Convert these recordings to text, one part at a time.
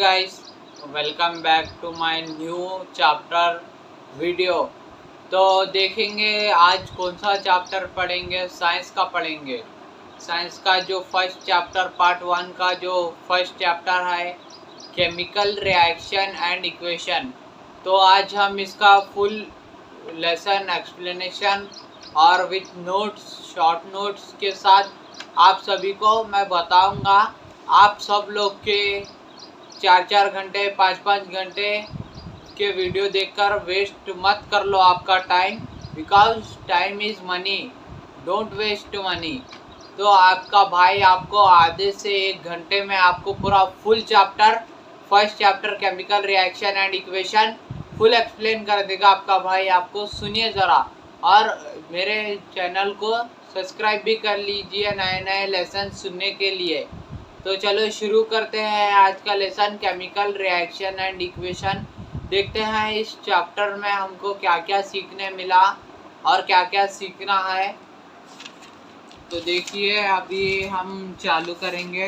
guys, welcome back to my new chapter video. तो देखेंगे आज कौन सा चैप्टर पढ़ेंगे। साइंस का पढ़ेंगे। साइंस का जो फर्स्ट चैप्टर पार्ट 1 का जो फर्स्ट चैप्टर है केमिकल रिएक्शन एंड इक्वेशन। तो आज हम इसका फुल लेसन एक्सप्लेनेशन और विथ नोट्स शॉर्ट नोट्स के साथ आप सभी को मैं बताऊंगा। आप सब लोग के 4-4 घंटे 5-5 घंटे के वीडियो देखकर वेस्ट मत कर लो आपका time, because time is money, don't waste money. तो आपका भाई आपको आधे से 1 घंटे में आपको पूरा full chapter first chapter chemical reaction and equation full explain कर देगा आपका भाई। आपको सुनिए ज़रा और मेरे चैनल को सब्सक्राइब भी कर लीजिए नए नए लेसन सुनने के लिए। तो चलो शुरू करते हैं आज का lesson chemical reaction and equation. देखते हैं इस चैप्टर में हमको क्या क्या सीखने मिला और क्या क्या सीखना है। तो देखिए अभी हम चालू करेंगे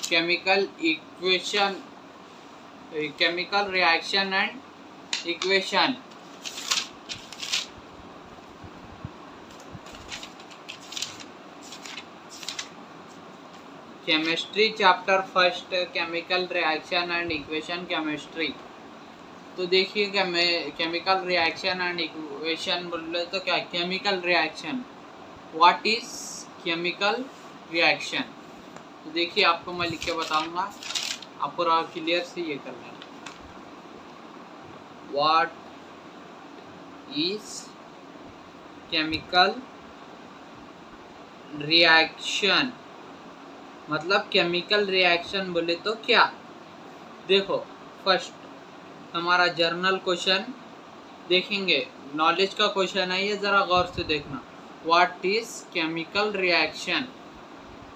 chemical reaction and equation. Chemistry chapter first chemical reaction and equation chemistry. तो देखिए केमिकल रिएक्शन एंड इक्वेशन बोले तो क्या chemical reaction, what is chemical reaction. तो देखिए आपको मैं लिख के बताऊंगा, आप पूरा क्लियर से ये कर लेना। व्हाट इज केमिकल रिएक्शन, मतलब केमिकल रिएक्शन बोले तो क्या। देखो फर्स्ट हमारा जर्नल क्वेश्चन देखेंगे, नॉलेज का क्वेश्चन है ये, ज़रा गौर से देखना। What is chemical reaction.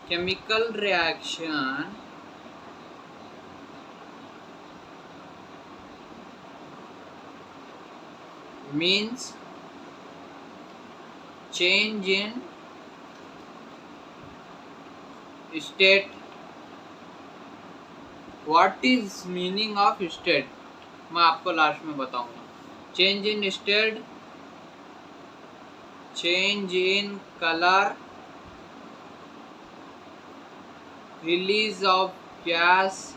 Chemical reaction means change in state. What is meaning of state मैं आपको लास्ट में बताऊंगा। Change in state, change in colour, release of gas.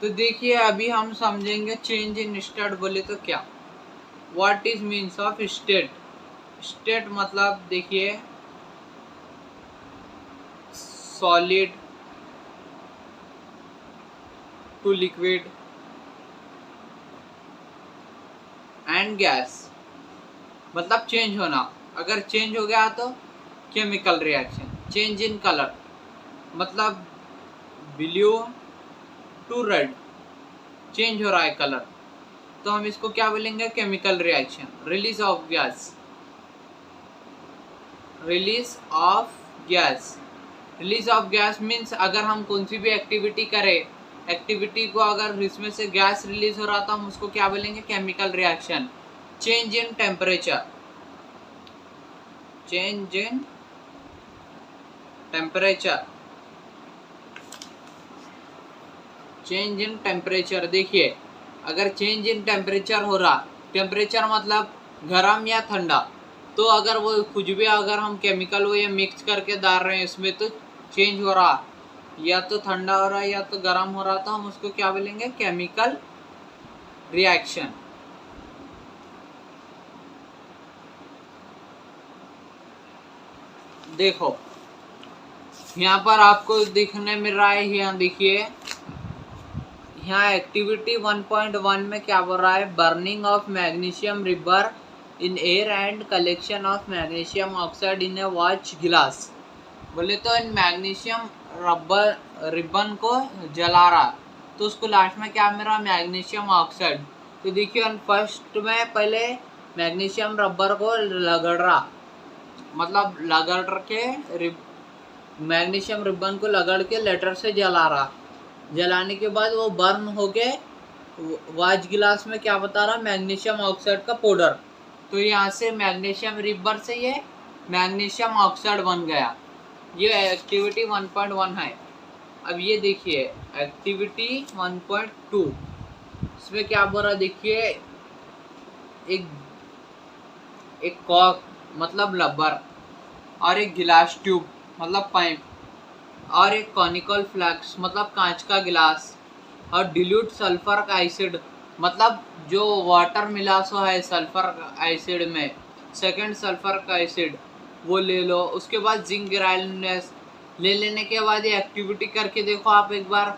तो देखिए अभी हम समझेंगे चेंज इन स्टेट बोले तो क्या। What is means of state. State मतलब देखिए solid to liquid and gas, मतलब चेंज होना। अगर चेंज हो गया तो chemical reaction. Change in colour मतलब ब्लू टू रेड, चेंज हो रहा है कलर, तो हम इसको क्या बोलेंगे chemical reaction. Release of gas, release of gas. Release of gas means अगर हम कौन सी भी एक्टिविटी करें, एक्टिविटी को अगर इसमें से गैस रिलीज हो रहा था हम उसको क्या बोलेंगे chemical reaction. Change in temperature, change in temperature, change in temperature. देखिए अगर चेंज इन टेम्परेचर हो रहा, टेम्परेचर मतलब गर्म या ठंडा, तो अगर वो कुछ भी अगर हम केमिकल वो ये मिक्स करके डाल रहे हैं इसमें तो चेंज हो रहा, या तो ठंडा हो रहा है या तो गर्म हो रहा, तो हम उसको क्या बोलेंगे केमिकल रिएक्शन। देखो यहाँ पर आपको दिखने मिल रहा है, यहाँ देखिए यहाँ एक्टिविटी 1.1 में क्या बोल रहा है, burning of magnesium ribbon in air and collection of magnesium oxide in a watch glass. बोले तो इन मैग्नीशियम रबर रिबन को जला रहा, तो उसको लास्ट में क्या मिल रहा मैग्नीशियम ऑक्साइड। तो देखिए फर्स्ट में पहले मैग्नीशियम रबर को लगड़ रहा, मतलब लगड़ के मैग्नीशियम रिबन को लगड़ के लेटर से जला रहा, जलाने के बाद वो बर्न हो के वॉच गिलास में क्या बता रहा मैग्नीशियम ऑक्साइड का पाउडर। तो यहाँ से मैग्नीशियम रिबर से ये मैग्नीशियम ऑक्साइड बन गया। ये एक्टिविटी 1.1 है। अब ये देखिए एक्टिविटी 1.2, इसमें क्या बोल रहा है देखिए, एक कॉक मतलब रबर, और एक गिलास ट्यूब मतलब पाइप, और एक कॉनिकल फ्लैक्स मतलब कांच का गिलास, और डिल्यूट सल्फर का एसिड मतलब जो वाटर मिला सो है सल्फर एसिड में, सेकंड सल्फर का एसिड वो ले लो। उसके बाद जिंक ग्रैन्युलस ले लेने के बाद ये एक्टिविटी करके देखो आप एक बार,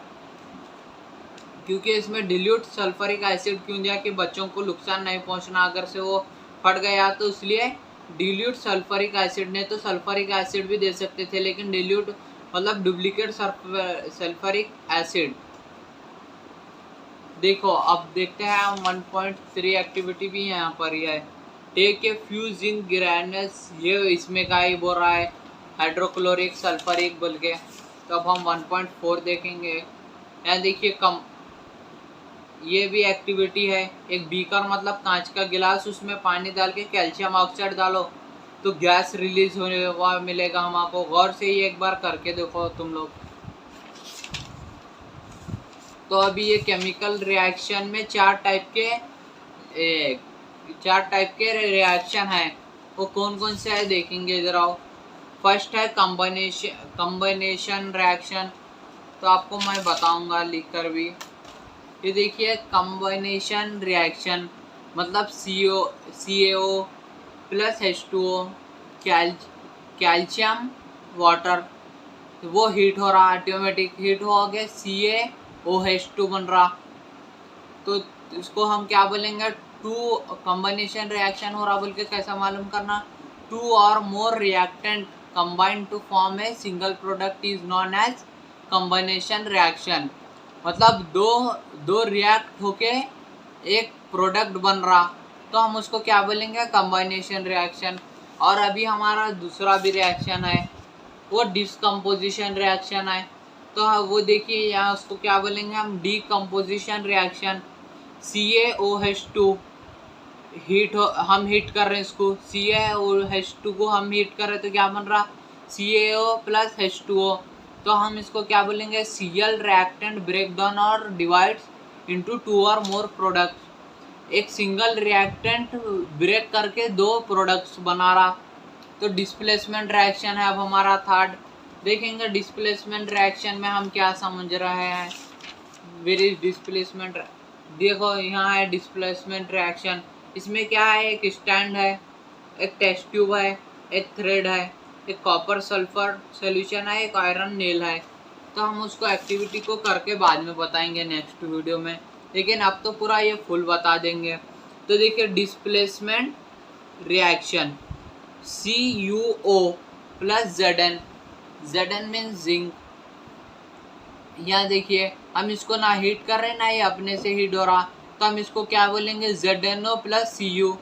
क्योंकि इसमें डिल्यूट सल्फरिक एसिड क्यों दिया कि बच्चों को नुकसान नहीं पहुंचना अगर से वो फट गया, तो इसलिए डिल्यूट सल्फरिक एसिड, ने तो सल्फरिक एसिड भी दे सकते थे लेकिन डिल्यूट मतलब डुप्लीकेट सल्फरिक एसिड। देखो अब देखते हैं हम 1.3 एक्टिविटी भी यहाँ पर ही है। Take a few zinc granules, ये इसमें का ही बोल रहा है हाइड्रोक्लोरिक सल्फरिक बोल के। तो अब हम 1.4 देखेंगे। यहाँ देखिए कम, ये भी एक्टिविटी है। एक बीकर मतलब कांच का गिलास, उसमें पानी डाल के कैल्शियम ऑक्साइड डालो तो गैस रिलीज होने हुआ मिलेगा हमको। गौर से ही एक बार करके देखो तुम लोग। तो अभी ये केमिकल रिएक्शन में चार टाइप के रिएक्शन है, वो कौन कौन से है देखेंगे इधर आओ। फर्स्ट है कम्बिनेशन रिएक्शन, तो आपको मैं बताऊंगा लिख कर भी। ये देखिए कम्बिनेशन रिएक्शन मतलब CaO plus H2O calcium water, वो हीट हो रहा, ऑटोमेटिक हीट हो गया, CaOH2 बन रहा। तो इसको हम क्या बोलेंगे, टू कम्बिनेशन रिएक्शन हो रहा बोल के कैसा मालूम करना, टू और more reactant combine to form a single product is known as combination reaction. मतलब दो रिएक्ट होके एक प्रोडक्ट बन रहा, तो हम उसको क्या बोलेंगे, कम्बिनेशन रिएक्शन। और अभी हमारा दूसरा भी रिएक्शन है, वो डिस्कम्पोजिशन रिएक्शन है। तो वो देखिए यहाँ उसको क्या बोलेंगे हम, डीकम्पोजिशन रिएक्शन। CaOH2 हम हीट कर रहे हैं इसको, CaOH2 को हम हीट कर रहे हैं तो क्या बन रहा, CaO प्लस H2O। तो हम इसको क्या बोलेंगे, Cl रिएक्टेंट ब्रेक डाउन और डिवाइड्स इनटू टू और मोर प्रोडक्ट्स। एक सिंगल रिएक्टेंट ब्रेक करके दो प्रोडक्ट्स बना रहा, तो डिस्प्लेसमेंट रिएक्शन है। अब हमारा थर्ड देखेंगे, डिस्प्लेसमेंट रिएक्शन में हम क्या समझ रहे हैं। वेर इज डिस्प्लेसमेंट, देखो यहाँ है डिस्प्लेसमेंट रिएक्शन। इसमें क्या है, एक स्टैंड है, एक टेस्ट ट्यूब है, एक थ्रेड है, एक कॉपर सल्फर सोल्यूशन है, एक आयरन नेल है। तो हम उसको एक्टिविटी को करके बाद में बताएंगे नेक्स्ट वीडियो में, लेकिन अब तो पूरा ये फुल बता देंगे। तो देखिए displacement reaction CuO plus Zn means zinc. यहाँ देखिए हम इसको ना हीट कर रहे ना ये अपने से हीट हो रहा, तो हम इसको क्या बोलेंगे, ZnO प्लस Cu।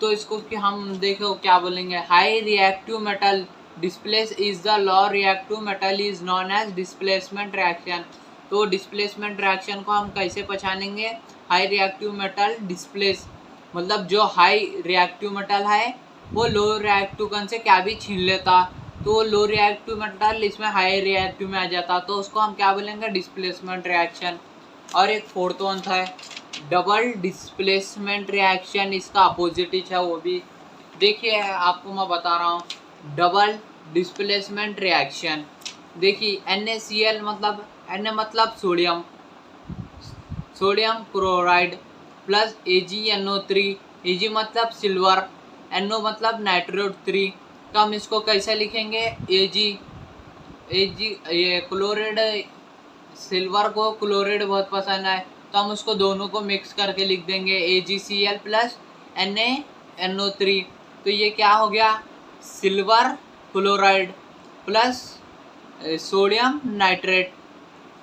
तो इसको कि हम देखो क्या बोलेंगे, high reactive metal displace is the low reactive metal is known as displacement reaction. तो डिस्प्लेसमेंट रिएक्शन को हम कैसे पहचानेंगे, हाई रिएक्टिव मेटल डिस्प्लेस मतलब जो हाई रिएक्टिव मेटल है वो लो रिएक्टिव कन से क्या भी छीन लेता, तो लो रिएक्टिव मेटल इसमें हाई रिएक्टिव में आ जाता, तो उसको हम क्या बोलेंगे, डिस्प्लेसमेंट रिएक्शन। और एक फोर्थ वन था डबल डिस्प्लेसमेंट रिएक्शन, इसका अपोजिट है वो भी देखिए, आपको मैं बता रहा हूँ। डबल डिस्प्लेसमेंट रिएक्शन देखिए NaCl मतलब Na मतलब sodium chloride plus AgNO3, Ag मतलब सिल्वर, NO मतलब नाइट्रेट 3। तो हम इसको कैसे लिखेंगे, Ag ये क्लोराइड, सिल्वर को क्लोराइड बहुत पसंद है तो हम उसको दोनों को मिक्स करके लिख देंगे AgCl प्लस NaNO3। तो ये क्या हो गया, silver chloride plus sodium nitrate.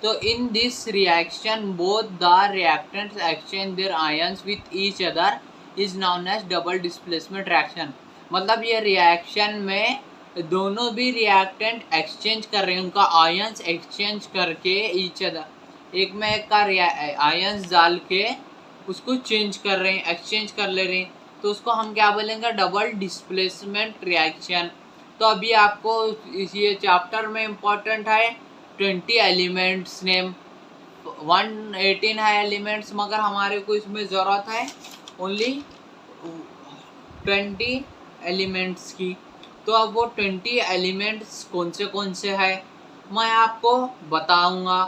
तो in this reaction both the reactants exchange their ions with each other is known as double displacement reaction. मतलब ये रिएक्शन में दोनों भी रिएक्टेंट एक्सचेंज कर रहे हैं, उनका आयंस एक्सचेंज करके ईच अदर, एक में एक का आयंस डाल के उसको चेंज कर रहे हैं, एक्सचेंज कर ले रहे हैं, तो उसको हम क्या बोलेंगे, डबल डिस्प्लेसमेंट रिएक्शन। तो अभी आपको इस ये चैप्टर में इम्पोर्टेंट है 20 एलिमेंट्स नेम। 118 है एलिमेंट्स, मगर हमारे को इसमें ज़रूरत है ओनली 20 एलिमेंट्स की। तो अब वो 20 एलिमेंट्स कौन से है मैं आपको बताऊंगा।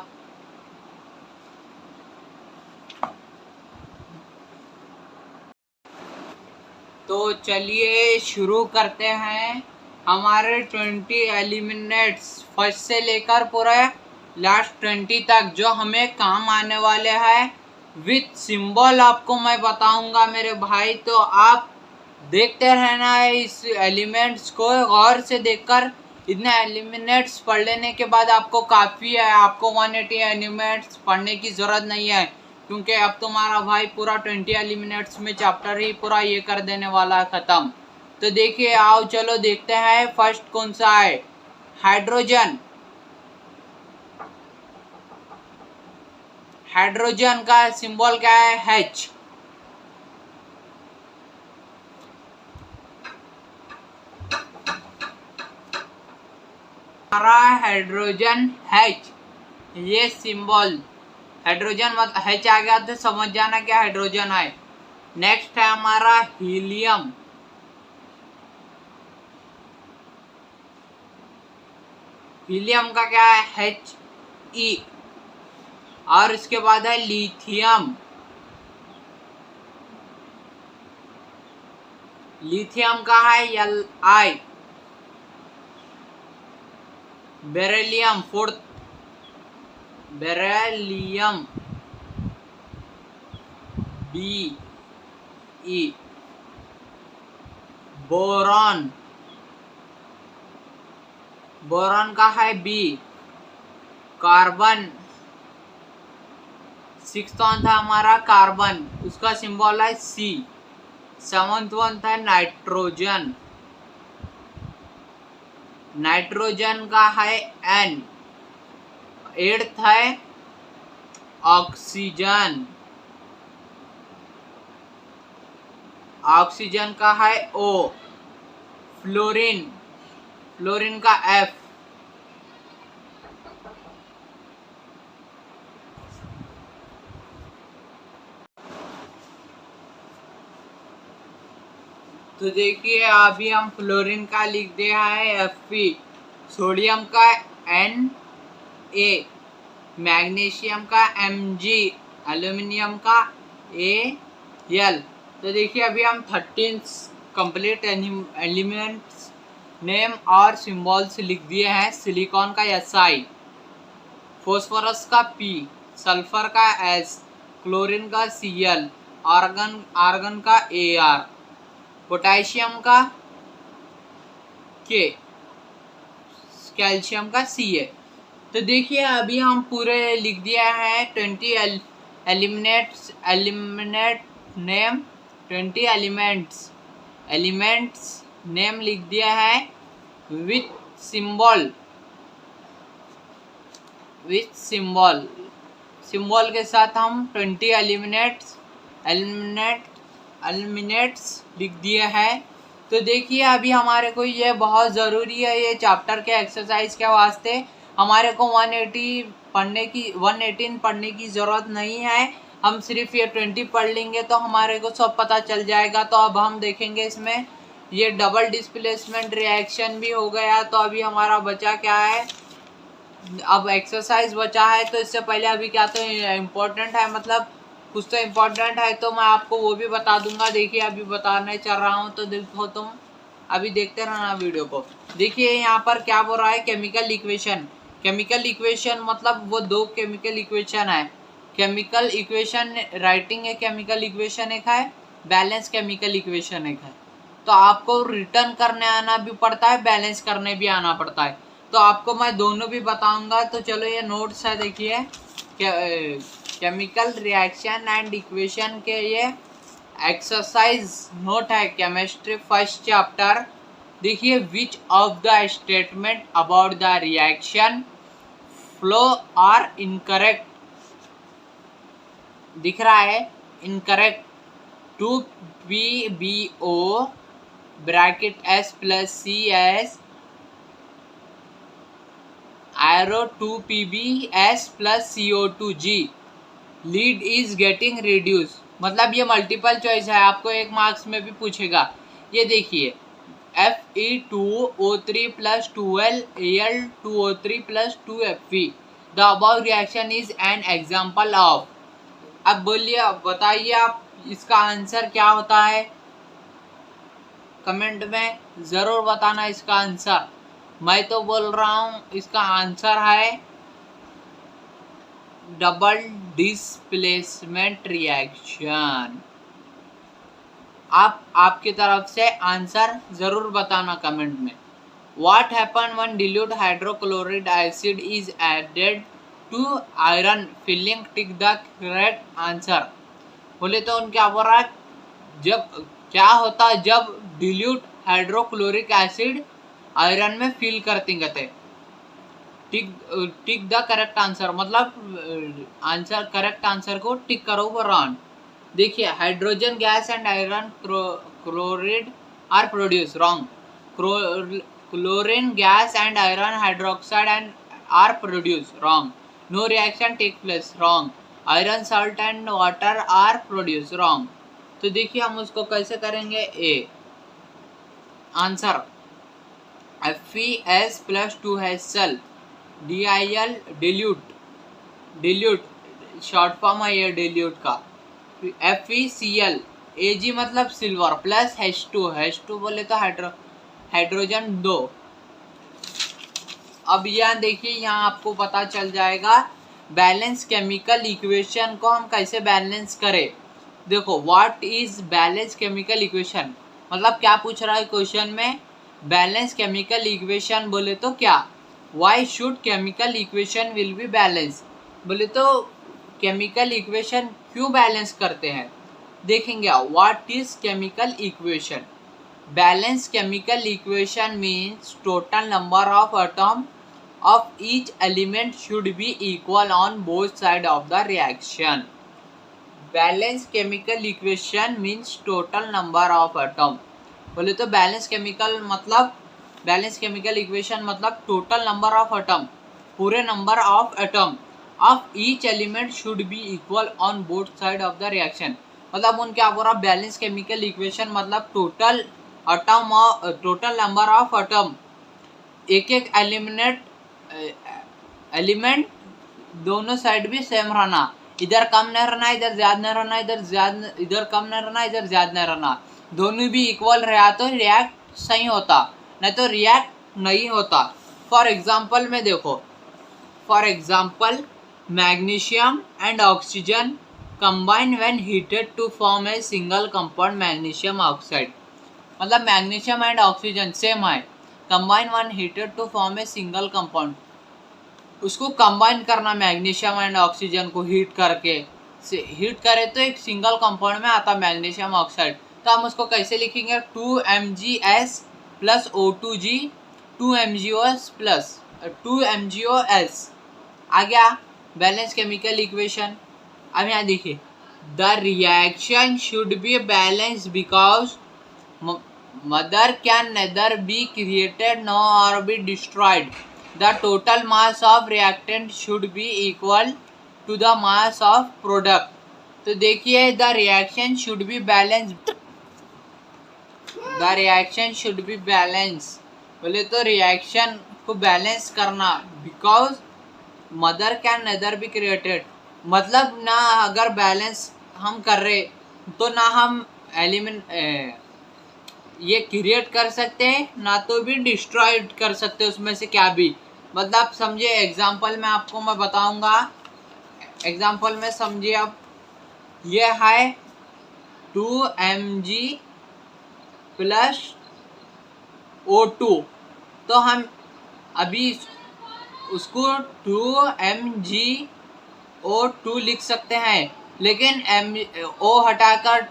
तो चलिए शुरू करते हैं। हमारे 20 एलिमेंट्स फर्स्ट से लेकर पूरा लास्ट 20 तक जो हमें काम आने वाले हैं विथ सिंबल आपको मैं बताऊंगा मेरे भाई। तो आप देखते रहना है इस एलिमेंट्स को गौर से देखकर। इतने एलिमेंट्स पढ़ लेने के बाद आपको काफ़ी है, आपको 180 एलिमेंट्स पढ़ने की ज़रूरत नहीं है, क्योंकि अब तुम्हारा भाई पूरा 20 एलिमेंट्स में चैप्टर ही पूरा ये कर देने वाला है ख़त्म। तो देखिए आओ चलो देखते हैं फर्स्ट कौन सा है, हाइड्रोजन। हाइड्रोजन का सिंबल क्या है, H। हमारा हाइड्रोजन H, ये सिंबल हाइड्रोजन मतलब H आ गया तो समझ जाना क्या हाइड्रोजन है। नेक्स्ट है हमारा हीलियम। हीलियम का क्या है, He। और इसके बाद है लिथियम। लिथियम का है Li। Beryllium fourth, beryllium Be। Boron, boron का है B। कार्बन, सिक्स्थ वन था हमारा कार्बन, उसका सिंबल है C। सेवंथ वन था नाइट्रोजन, नाइट्रोजन का है N। एट्थ है ऑक्सीजन, ऑक्सीजन का है O। फ्लोरीन, फ्लोरीन का F। तो देखिए अभी हम फ्लोरीन का लिख दिया है Fe। सोडियम का Na। मैग्नीशियम का Mg। एल्यूमिनियम का Al। तो देखिए अभी हम 13 कंप्लीट एलिमेंट्स नेम और सिंबल्स लिख दिए हैं। सिलिकॉन का Si, फॉस्फोरस का P, सल्फर का S, क्लोरीन का Cl, आर्गन का Ar, पोटेशियम का K, कैल्शियम का Ca। तो देखिए अभी हम पूरे लिख दिया है 20 एलिमेंट नेम, 20 एलिमेंट्स नेम लिख दिया है विथ सिंबल, सिंबल के साथ हम 20 एलिमेंट्स लिख दिए हैं। तो देखिए अभी हमारे को ये बहुत ज़रूरी है, ये चैप्टर के एक्सरसाइज के वास्ते हमारे को 118 पढ़ने की ज़रूरत नहीं है। हम सिर्फ ये 20 पढ़ लेंगे तो हमारे को सब पता चल जाएगा। तो अब हम देखेंगे इसमें ये डबल डिस्प्लेसमेंट रिएक्शन भी हो गया। तो अभी हमारा बचा क्या है, अब एक्सरसाइज बचा है। तो इससे पहले अभी क्या तो इम्पोर्टेंट है, मतलब कुछ तो इम्पोर्टेंट है, तो मैं आपको वो भी बता दूंगा। देखिए अभी बताने चल रहा हूँ, तो देखो तुम अभी देखते रहना वीडियो को। देखिए यहाँ पर क्या बोल रहा है, केमिकल इक्वेशन। केमिकल इक्वेशन मतलब वो दो केमिकल इक्वेशन है। केमिकल इक्वेशन राइटिंग है, केमिकल इक्वेशन एक है, बैलेंस केमिकल इक्वेशन एक है। तो आपको रिटर्न करने आना भी पड़ता है, बैलेंस करने भी आना पड़ता है। तो आपको मैं दोनों भी बताऊंगा। तो चलो ये नोट्स है, देखिए केमिकल रिएक्शन एंड इक्वेशन के ये एक्सरसाइज नोट है, केमिस्ट्री फर्स्ट चैप्टर। देखिए which of the statement about the reaction flow are incorrect, दिख रहा है incorrect. 2PbO bracket S + CS arrow 2PbS plus CO2G lead is getting reduce. मतलब ये multiple choice है, आपको 1 मार्क्स में भी पूछेगा। ये देखिए Fe2O3 plus 2Al2O3 plus 2Fe the above reaction is an example of. अब बोलिए, बताइए आप इसका आंसर क्या होता है, कमेंट में ज़रूर बताना इसका आंसर। मैं तो बोल रहा हूँ इसका आंसर है डबल डिस्प्लेसमेंट रिएक्शन। आपकी तरफ से आंसर ज़रूर बताना कमेंट में। What happen when dilute hydrochloric acid is added to iron filling? Tick the correct answer. बोले तो उन क्या बोल रहा है, जब क्या होता है जब डिल्यूट हाइड्रोक्लोरिक एसिड आयरन में फिल करते गए। टिक द करेक्ट आंसर, मतलब आंसर करेक्ट आंसर को टिक करो रॉन्ग। देखिए hydrogen gas and iron chloride are produce wrong. Chlorine gas and iron hydroxide and are produce wrong. No reaction take place wrong. Iron salt and water are produce wrong. तो देखिए हम उसको कैसे करेंगे। A answer FeS प्लस 2HCl DIL dilute short form है ये dilute का। FeCl Ag मतलब सिल्वर प्लस H2 बोले तो हाइड्रोजन 2। अब यहाँ देखिए, यहाँ आपको पता चल जाएगा बैलेंस केमिकल इक्वेशन को हम कैसे बैलेंस करें। देखो what is balance chemical equation, मतलब क्या पूछ रहा है क्वेश्चन में। बैलेंस केमिकल इक्वेशन बोले तो क्या, why should chemical equation will be balance. बोले तो केमिकल इक्वेशन क्यों बैलेंस करते हैं, देखेंगे। What is chemical equation. Balance chemical equation means total number of atom of each element should be equal on both sides of the reaction. Balance chemical equation means total number of atom। बोले तो balance chemical मतलब balance chemical equation मतलब total number of atom, पूरे number of atom of each element should be equal on both side of the reaction. मतलब उन क्या बोल रहा, बैलेंस केमिकल इक्वेशन मतलब टोटल नंबर ऑफ एटम, एक एलिमेंट दोनों साइड भी सेम रहना, इधर कम नहीं रहना, इधर ज्यादा नहीं रहना, इधर कम नहीं रहना, इधर ज्यादा नहीं रहना, दोनों भी इक्वल रहा तो रिएक्ट सही होता, नहीं तो रिएक्ट नहीं होता। फॉर एग्जांपल में देखो, for example magnesium and oxygen combine when heated to form a single compound magnesium oxide. मतलब मैग्नीशियम एंड ऑक्सीजन सेम है, combine when heated to form a single compound, उसको कंबाइन करना magnesium and oxygen को heat करके, heat करे तो एक single compound में आता मैग्नीशियम ऑक्साइड। तो हम उसको कैसे लिखेंगे, 2MgS plus O2G 2MgOS plus 2MgOS आ गया बैलेंस केमिकल इक्वेशन। अब यहाँ देखिए, the reaction should be balance because mother can neither be created nor be destroyed. The total mass of reactant should be equal to the mass of product. तो देखिए the reaction should be balanced, the reaction should be balanced बोले तो reaction को balance करना, because mother can nether be created, मतलब ना अगर balance हम कर रहे तो ना हम एलिमेंट ये क्रिएट कर सकते हैं ना तो भी डिस्ट्रॉयड कर सकते हैं, उसमें से क्या भी, मतलब समझे। एग्जांपल में आपको मैं बताऊंगा, एग्जांपल में समझिए। अब ये है 2Mg प्लस O2, तो हम अभी उसको 2MgO2 लिख सकते हैं, लेकिन O हटाकर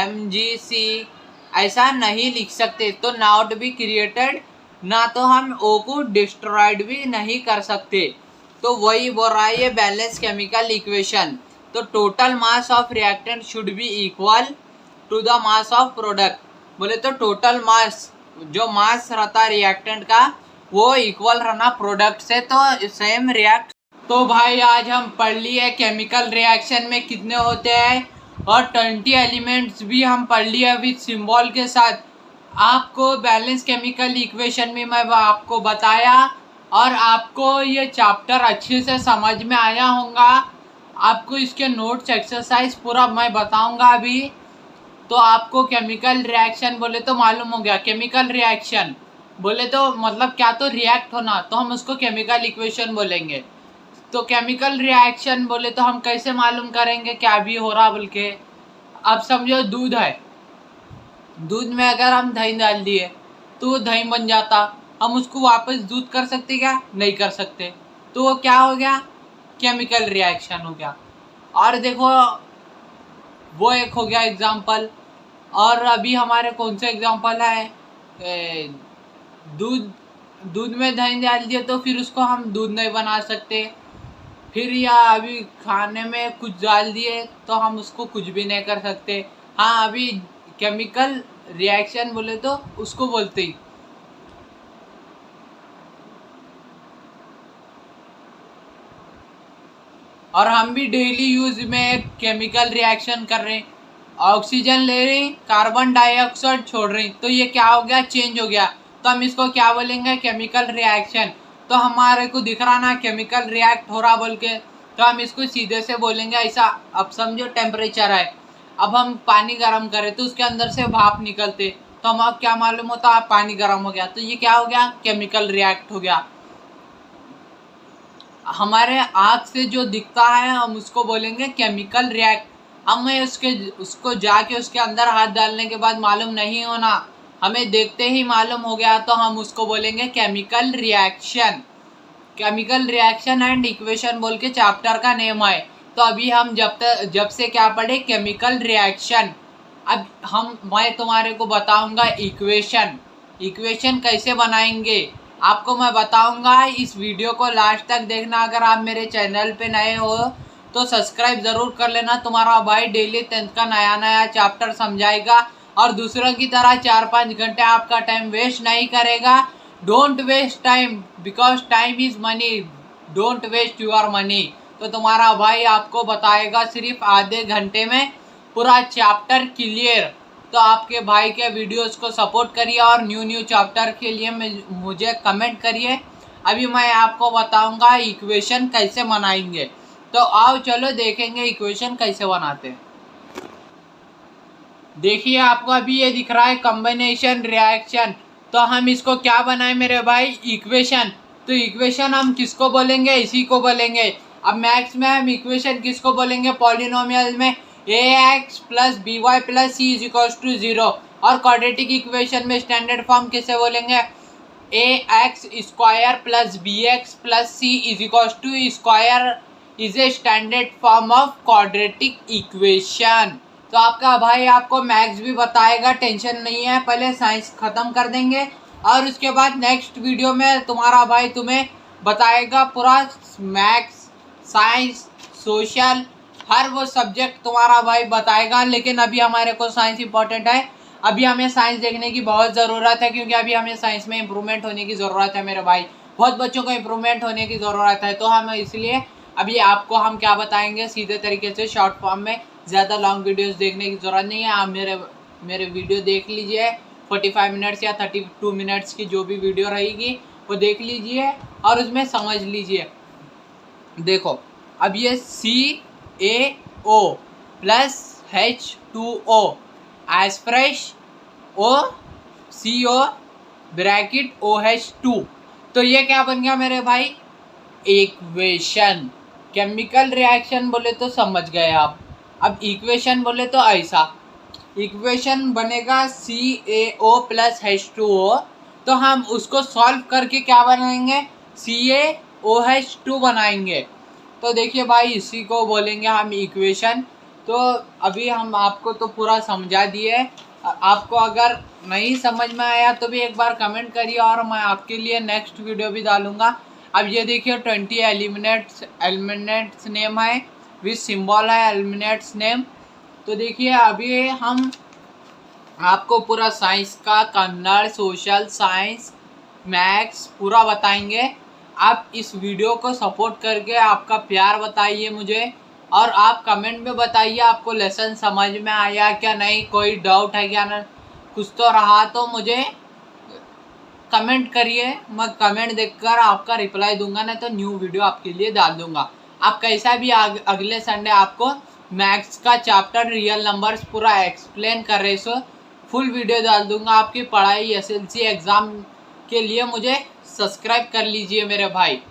MgC ऐसा नहीं लिख सकते, तो नॉट बी क्रिएटेड, ना तो हम O को डिस्ट्रॉयड भी नहीं कर सकते। तो वही बोल रहा है ये बैलेंस केमिकल इक्वेशन। तो total mass of reactant should be equal to the mass of product. बोले तो टोटल मास, जो मास रहता है रिएक्टेंट का वो इक्वल रहना प्रोडक्ट से, तो सेम रिएक्ट। तो भाई आज हम पढ़ लिए केमिकल रिएक्शन में कितने होते हैं, और 20 एलिमेंट्स भी हम पढ़ लिए विद सिंबल के साथ। आपको बैलेंस केमिकल इक्वेशन में मैं आपको बताया, और आपको ये चैप्टर अच्छे से समझ में आया होगा। आपको इसके नोट्स एक्सरसाइज पूरा मैं बताऊंगा अभी। तो आपको केमिकल रिएक्शन बोले तो मालूम हो गया, केमिकल रिएक्शन बोले तो मतलब क्या, तो रिएक्ट होना, तो हम उसको केमिकल इक्वेशन बोलेंगे। तो केमिकल रिएक्शन बोले तो हम कैसे मालूम करेंगे क्या भी हो रहा बोल के। अब समझो दूध है, दूध में अगर हम दही डाल दिए तो वो दही बन जाता, हम उसको वापस दूध कर सकते क्या, नहीं कर सकते। तो वो क्या हो गया, केमिकल रिएक्शन हो गया। और देखो वो एक हो गया एग्जाम्पल। और अभी हमारे कौन से एग्जाम्पल है, दूध, दूध में दही डाल दिए तो फिर उसको हम दूध नहीं बना सकते। फिर या अभी खाने में कुछ डाल दिए तो हम उसको कुछ भी नहीं कर सकते। हाँ अभी केमिकल रिएक्शन बोले तो उसको बोलते ही। और हम भी डेली यूज में एक केमिकल रिएक्शन कर रहे हैं, ऑक्सीजन ले रहे हैं, कार्बन डाइऑक्साइड छोड़ रहे हैं, तो ये क्या हो गया, चेंज हो गया। तो हम इसको क्या बोलेंगे, केमिकल रिएक्शन। तो हमारे को दिख रहा ना केमिकल रिएक्ट हो रहा बोल के, तो हम इसको सीधे से बोलेंगे ऐसा। अब समझो टेम्परेचर है, अब हम पानी गर्म करें तो उसके अंदर से भाप निकलते, तो हम अब क्या मालूम होता, आप पानी गर्म हो गया, तो ये क्या हो गया, केमिकल रिएक्ट हो गया। हमारे आँख से जो दिखता है हम उसको बोलेंगे केमिकल रिएक्ट। हमें उसको जाके उसके अंदर हाथ डालने के बाद मालूम नहीं होना, हमें देखते ही मालूम हो गया, तो हम उसको बोलेंगे chemical reaction. Chemical reaction and equation बोल के चैप्टर का नेम है। तो अभी हम जब से क्या पढ़े, केमिकल रिएक्शन। अब मैं तुम्हारे को बताऊंगा इक्वेशन। इक्वेशन कैसे बनाएंगे आपको मैं बताऊंगा। इस वीडियो को लास्ट तक देखना। अगर आप मेरे चैनल पे नए हो तो सब्सक्राइब ज़रूर कर लेना। तुम्हारा भाई डेली 10th का नया नया चैप्टर समझाएगा, और दूसरों की तरह 4-5 घंटे आपका टाइम वेस्ट नहीं करेगा। Don't waste time, because time is money, don't waste your money. तो तुम्हारा भाई आपको बताएगा सिर्फ आधे घंटे में पूरा चैप्टर क्लियर। तो आपके भाई के वीडियोस को सपोर्ट करिए, और न्यू चैप्टर के लिए मुझे कमेंट करिए। अभी मैं आपको बताऊंगा इक्वेशन कैसे बनाएंगे। तो आओ चलो देखेंगे इक्वेशन कैसे बनाते हैं। देखिए आपको अभी ये दिख रहा है कॉम्बिनेशन रिएक्शन, तो हम इसको क्या बनाए मेरे भाई, इक्वेशन। तो इक्वेशन हम किसको बोलेंगे, इसी को बोलेंगे। अब मैथ्स में हम इक्वेशन किसको बोलेंगे, पॉलिनोमियल में ax plus B Y plus C is equal to 0। और क्वाड्रेटिक इक्वेशन में स्टैंडर्ड फॉर्म कैसे बोलेंगे, ax square plus B X plus C is equal to square is a standard form of quadratic equation. तो आपका भाई आपको maths भी बताएगा, टेंशन नहीं है। पहले साइंस खत्म कर देंगे, और उसके बाद नेक्स्ट वीडियो में तुम्हारा भाई तुम्हें बताएगा पूरा मैथ्स, साइंस, सोशल, हर वो सब्जेक्ट तुम्हारा भाई बताएगा। लेकिन अभी हमारे को साइंस इंपॉर्टेंट है, अभी हमें साइंस देखने की बहुत ज़रूरत है, क्योंकि अभी हमें साइंस में इम्प्रूवमेंट होने की ज़रूरत है मेरे भाई। बहुत बच्चों को इम्प्रूवमेंट होने की ज़रूरत है, तो हम इसलिए अभी आपको हम क्या बताएंगे सीधे तरीके से शॉर्ट फॉर्म में। ज़्यादा लॉन्ग वीडियोस देखने की ज़रूरत नहीं है, आप मेरे वीडियो देख लीजिए। 45 मिनट्स या 32 मिनट्स की जो भी वीडियो रहेगी वो देख लीजिए, और उसमें समझ लीजिए। देखो अब ये CaO plus H2O as fresh OCO bracket OH2, तो ये क्या बन गया मेरे भाई, इक्वेशन। केमिकल रिएक्शन बोले तो समझ गए आप। अब इक्वेशन बोले तो ऐसा इक्वेशन बनेगा CaO प्लस H2O, तो हम उसको सॉल्व करके क्या बनाएंगे, CaOH2 बनाएंगे। तो देखिए भाई इसी को बोलेंगे हम इक्वेशन। तो अभी हम आपको तो पूरा समझा दिए। आपको अगर नहीं समझ में आया तो भी एक बार कमेंट करिए, और मैं आपके लिए नेक्स्ट वीडियो भी डालूंगा। अब ये देखिए 20 एलिमेंट्स नेम है, विथ सिंबल है एलिमेंट्स नेम। तो देखिए अभी हम आपको पूरा साइंस का, कन्नड़, सोशल साइंस, मैथ्स पूरा बताएंगे। आप इस वीडियो को सपोर्ट करके आपका प्यार बताइए मुझे, और आप कमेंट में बताइए आपको लेसन समझ में आया क्या नहीं, कोई डाउट है क्या ना, कुछ तो रहा तो मुझे कमेंट करिए। मैं कमेंट देखकर आपका रिप्लाई दूंगा, नहीं तो न्यू वीडियो आपके लिए डाल दूंगा। आप कैसा भी अगले संडे आपको मैथ्स का चैप्टर रियल नंबर्स पूरा एक्सप्लेन कर रहे सो फुल वीडियो डाल दूंगा। आपकी पढ़ाई एसएलसी एग्ज़ाम के लिए मुझे सब्सक्राइब कर लीजिए मेरे भाई।